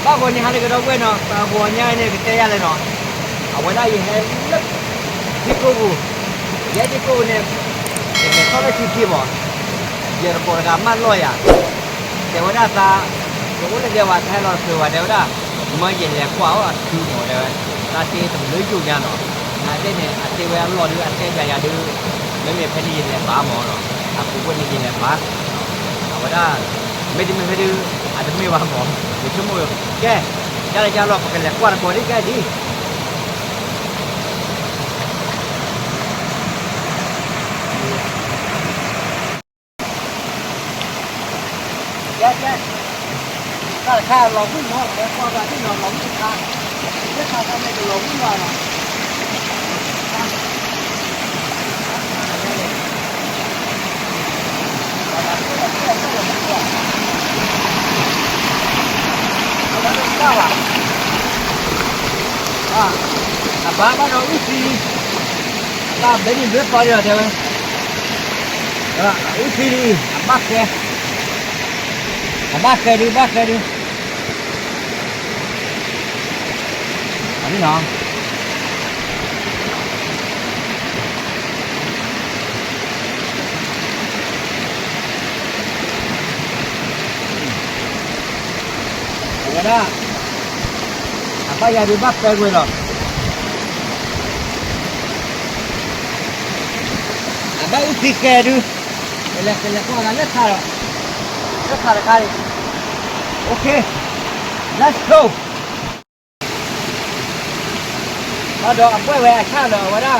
bao nhiêu hai cái đâu quên nó bao nhiêu này cái tay này nó ở ngoài đây này rất đi cô vậy đi cô này cái sau đó chi mà giờ nó còn cả man rồi àแต่ว่าถ้าสมมุติเดี๋ยวว่าถ้าเราคือว่าเดี๋ยวนะมันยังแหลกกว่าอ่ะคือหมดเลยตาเตต้องเลยอยู่เนี่ยเนาะอาเตเนี่ยอาเตเวลารอดูอาเตยาดูไม่มีเพลียเนี่ยบ้าหมอเนาะอากูก็นี่เนี่ยบ้าเอาว่าได้ไม่ได้ไม่ได้อาจจะไม่ว่าหมอเดี๋ยวชั่วโมงแกจะได้จะรอกันแหลกกว่าก่อนนี่แกดีแกถ้าเราวิ่งเนาะแล้วก็การที่เราวิ่งทางเรื่องการทำให้เราวิ่งมาเนาะapa nó usi làm đến những biết bao giờ theo usi đi bắt ke đi đi nó đó apa yang di bak gue loh apa usi ke du elak ko agak thar kali okay let's go ada apa we acha lo wala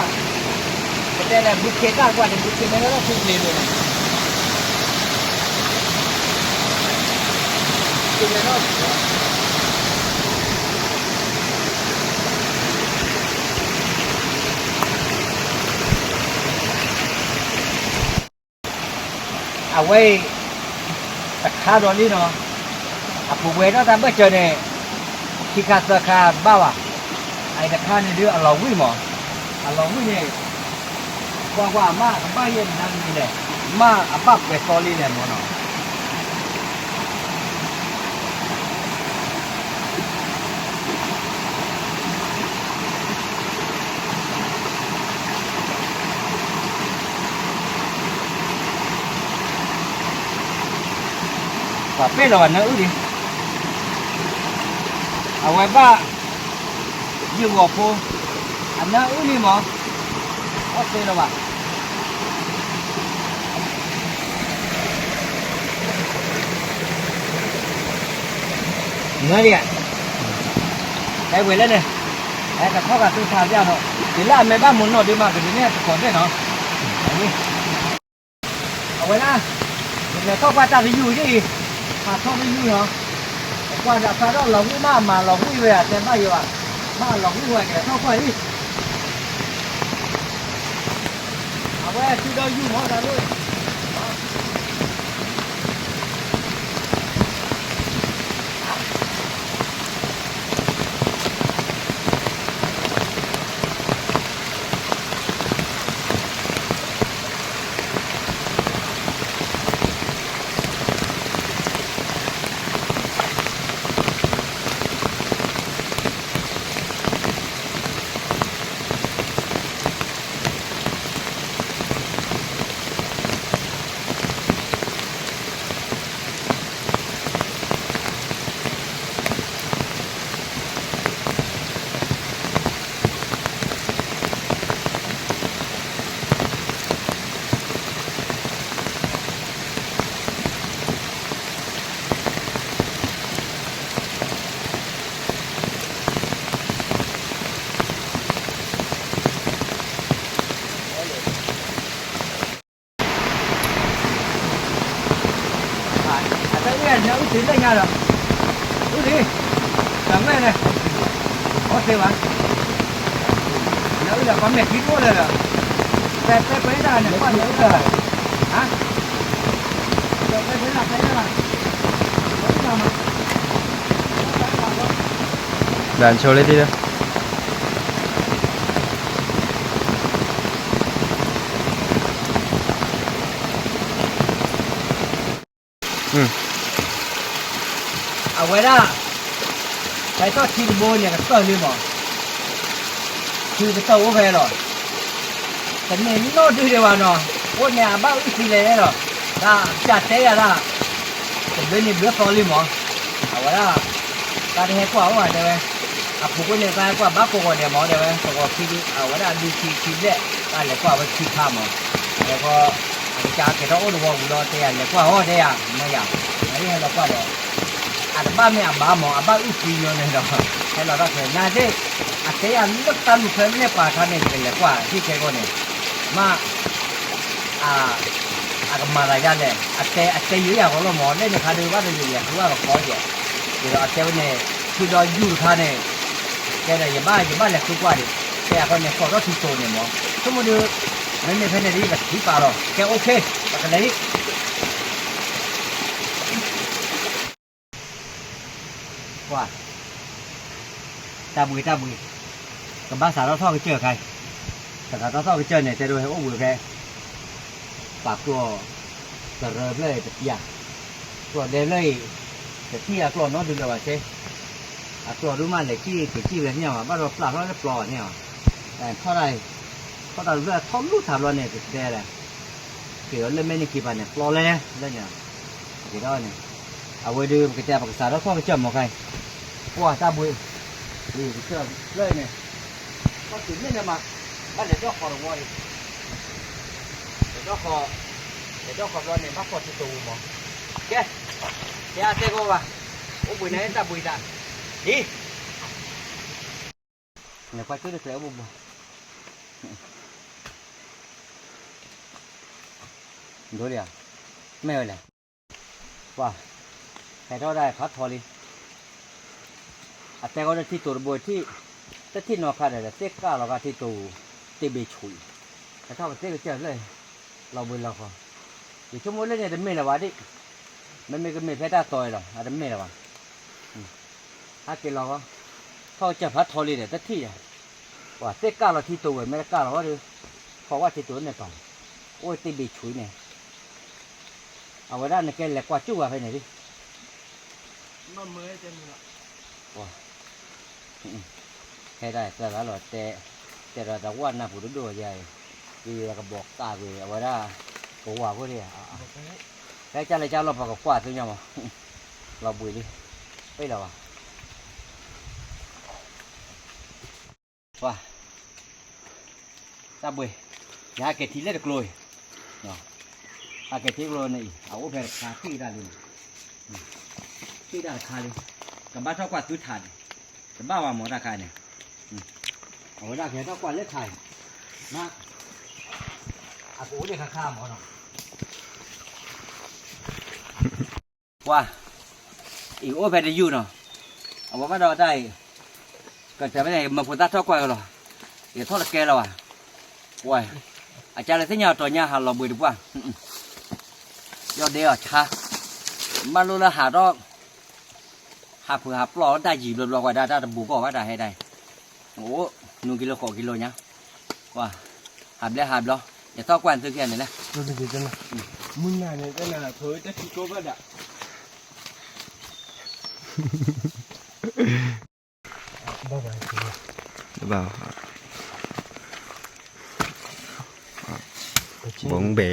kita lah bukit tak buat di bukit mana lah tu boleh dulu kita nak away tak ada ni no apa we no tambah jene kita sekarang bawa ai đặt khăn này đưa ở lồng với mỏ ở lồng với này qua mà bao nhiêu năm này mà ở bắc về soli này mà nó và bé là nữ đi ở ngoài ba nhiều ngọc cô anh nó uống đi mà ok rồi bạn nữa đi ạ cái quên lên này cái cả khó cả tôi thả ra rồi thì là mấy ba muốn nổi đi mà cái này còn thế nó đi ở quên á để khó qua ta đi vui chứ mà không đi vui hả qua đã phá đó lồng mà lồng vui về xem bao nhiêu ạ mà lồng vui cái sao phải đi à quên chưa đâu vui hóa ra luôn tiến đây nha rồi cứ đi đằng này này có thêm ăn nếu là có mệt kít quá rồi cái quấy ra này có nhớ rồi hả cái là đàn show lên đi đâu à quay ra ใครต้องทีโบเนี่ยก็ต้องเลยมั้งคือก็ต้องไปหรอแต่เนี่ยนี่โน้ตดูดีกว่าเนาะวันเนี่ยบ้าอีกทีเลยหรอถ้าจัดเตะอะนะแต่เดี๋ยวนี้เบื่อตัวเลยมั้งเอาไว้ละการให้กว่าว่าเดี๋ยวอ่ะพวกเนี่ยการกว่าบ้าพวกเนี่ยมั้งเดี๋ยวพวกที่เอาไว้ละดูทีเด็กการเลยกว่าว่าทีข้ามมั้งแล้วก็จากเกิดเราโอ้ดูว่าอุดรเตียเลยกว่าโอ้เดียไม่อยากอันนี้ให้เรากว่าเดี๋ยวอาจจะบ้าไม่อ่ะบ้ามั้งอ่ะบ้าอีกทีนึงเนี่ยเนาะให้เราได้เห็นน่าจะอาจจะยังนึกตามลูกเพื่อนเนี่ยป่าท่านเนี่ยเลยกว่าที่เคยก็เนี่ยมาagak marah jalan. Ate you ya kalau mau ni kada ada you ya, keluar kau je. Jadi ate ni sudah jur kan ni. Jadi ya bah le keluar ni. Saya akan ni kau tu tu ni mau. Semua tu ni pernah ni kat di paro. Okay okay. Pakai lagi. Wah. Tabui. Kebahasaเราท่อก็เจอใครแต่เราท่อก็เจอเนี่ยจะดูให้โอ้โหแกปากตัวจะเริ่มเลยจะเที่ยตัวเดินเลยจะเที่ยตัวน้องดูเลยว่าเช่ตัวรู้มันเลยขี้เลยเนี่ยว่าบ้านเราปลาเราจะปลอเนี่ยแต่เท่าไรเรื่องท้องรู้ถามเราเนี่ยจะได้เลยเกี่ยวเรื่องไม่ได้กี่ปันเนี่ยปลอเลยเนี่ยเรื่องเนี่ยกี่ด้านเนี่ยเอาไว้ดูกระจายปากษาเราท่อก็เจอหมดใครว้าตาบุยนี่เจอเลยเนี่ยก็ถึงนี่นะมาบ้านเดี๋ยวจะขอรวยเดี๋ยวจะขอรวยเนี่ยมาขอที่ตูมั้งแกเจ๊ก็ว่าโอ้บุญไหนตาบุญตาดีเนี่ยควายตัวเสือบุญบ่ดูดิอ่ะไม่เลยว่าใครได้พัดทอลีแต่ก็ได้ที่ตัวบุญที่แต่ที่นอกขาดเลยเจ๊ก้าเราก็ที่ตูตีเบชุยแต่ถ้าเราเจ๊ก็เจอเลยเราบุญเราก็อยู่ชั่วโมงเล่นเนี่ยจะไม่ละวะดิมันไม่ก็ไม่แพ้ได้ต่อยหรอกอาจจะไม่ละวะถ้าเกิดเราก็เขาจะพัดทอลีเนี่ยแต่ที่ว่าเจ๊ก้าเราที่ตัวไม่ได้ก้าเราก็ดูเพราะว่าที่ตัวเนี่ยก่อนโอ้ยตีเบชุยเนี่ยเอาไว้ด้านในแกแหลกกว่าจุ๊บไปไหนดิมันมือเต็มเลยว้าให้ได้แต่ละหลอดแต่เราจะว่านะผู้ดูใหญ่ดีแล้วก็บอกตาไปเอาไว้ได้ก็ว่าก็ได้ใครจะอะไรจะเราปากกว่าตัวยังมั้งเราบุยดิไปแล้ววะว้าตาบุยยาเกทิเล็ดกลอยเนาะอาเกทิกลอยนี่เอาไปคาที่ได้เลยที่ได้คาเลยกับบ้านเท่ากว่าตุ้ดถ่านกับบ้านว่าหมอราคาเนี่ยเอาไว้ได้แค่เท่ากว่าเล็กไข่นะอากูเด็กข้ามเขาเนาะว่าอีกโอ้ไปได้อยู่เนาะเอาว่าเราได้ก็จะไม่ได้มาพูดตัดเท่ากว่ากันหรอกเดี๋ยวทอดแกเราอ่ะว้ายอาจารย์เลยที่เนี่ยตัวเนี่ยหาเราบุยดีกว่ายอดเดียวช้ามาลูละหาดอกหาเผื่อหาปลอได้จีบเราไว้ได้บุกก็ว่าได้ให้ได้โอ้1 กิโล2 กิโลเนี่ยว่าหาบแล้วอย่าทอดกวนซื้อแค่นี้นะรู้สึกดีจังเลยมึงน่าเนี่ยก็น่าเผยแต่ที่โก้ก็ได้บ้าไปบ่าวบงเบ๋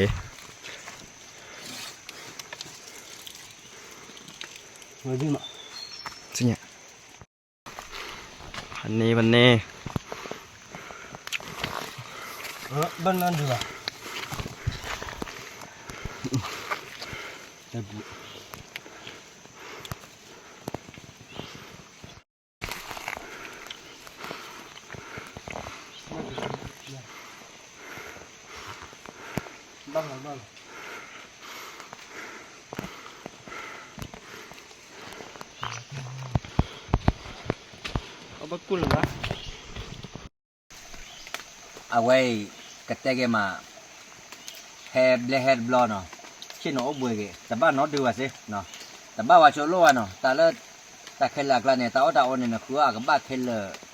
เฮ้ยดิมาสิเนี่ยวันนี้บ้านนั่นดีกว่าแต่บุบ้านเอาบักกุลวะเอาไว้กระเตงมาแฮบลอเนาะชื่อหนูบุยเกแต่บ้านน้องดูว่าสิเนาะแต่บ้านว่าโชโลเนาะแต่ละแต่เคลักละเนี่ยแต่ว่าอันนี้นะคือกับบ้าน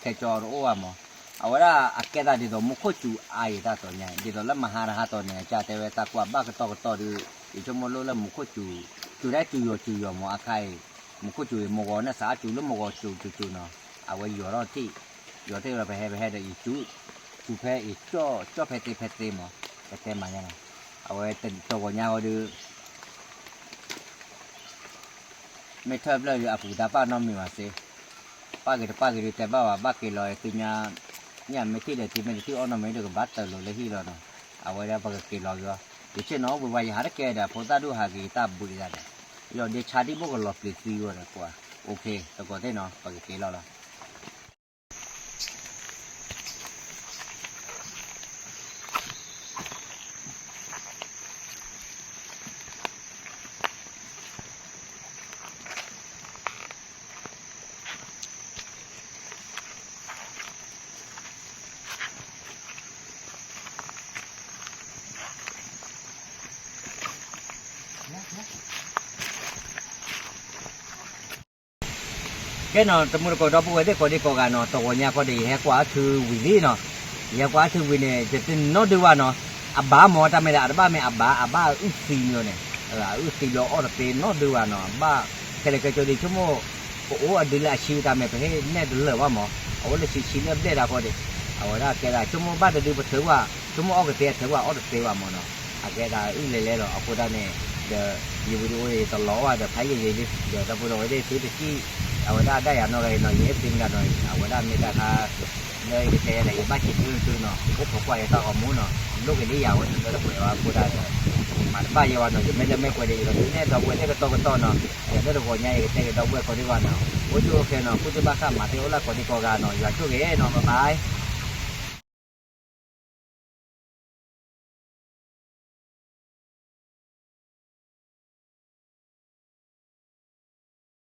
เคจอร์โอ้อะมั้งเอาไว้ละอักเกดาดีตัวมุขจูไอตาตัวเนี่ยดีตัวละมหาราชตัวเนี่ยจ่าแต่เวตากว่าบ้านก็ต่อดูอีชั่วโมงละมุขจูได้จูโยมั้งอาใคร một cô chủ một gò nó xả chủ nó một gò chủ nó à vậy giờ thì là phải để chủ phải cho phải tê mà nha à vậy tình tôi của nhau đưa mấy thợ là à phụ ta ba năm mình mà sẽ ba cái đi tê ba cái loại từ nhà mấy cái để thì mấy cái ông nó mấy được bắt tờ rồi hi rồi nó à vậy là ba cái loại rồi thì trên nó vừa vay hạt cái đã phụ ta đu hạt cái ta bự ra đấy rồi để chả đi bốc cái lọt để tùy rồi qua ok tôi có thể nó ba cái loại là cái nó tụi mình có đọc bữa đấy có đi có cái nó tàu nhà có đi hay quá thư vì nó hay quá thư vì này chỉ tin nó đưa vào nó abba mà ta mới là abba mẹ abba ước xì nữa này là ước xì lo ở đây nó đưa vào nó abba cái cho đi chúng mo ô ở đây là xíu ta mới phải nè đưa lại vào mà ở đây xíu nó để ra có đi ở đây cái là chúng mo bắt được đi bắt thứ vào chúng mo ở cái thứ vào ở cái vào mà nó cái là ước lệ rồi ở đây này giờ nhiều video thì tao ló được thấy gì đi giờ tao vừa rồi đây thứ thì ở đây đây nó này nó dễ tin ra rồi ở đây người ta nơi cái xe này bắt chịu từ nó úp một quay tao còn muốn nó lúc cái đi vào nó đã quay vào cô đây mà ba giờ nó chỉ mấy quay đi rồi thế đâu quay cái to nó để nó được ngồi nhảy cái xe đâu quay còn đi vào nó ôi chú ok nó cứ ba khám mà thiếu là còn đi co gà nó giờ chú ghế nó mà phải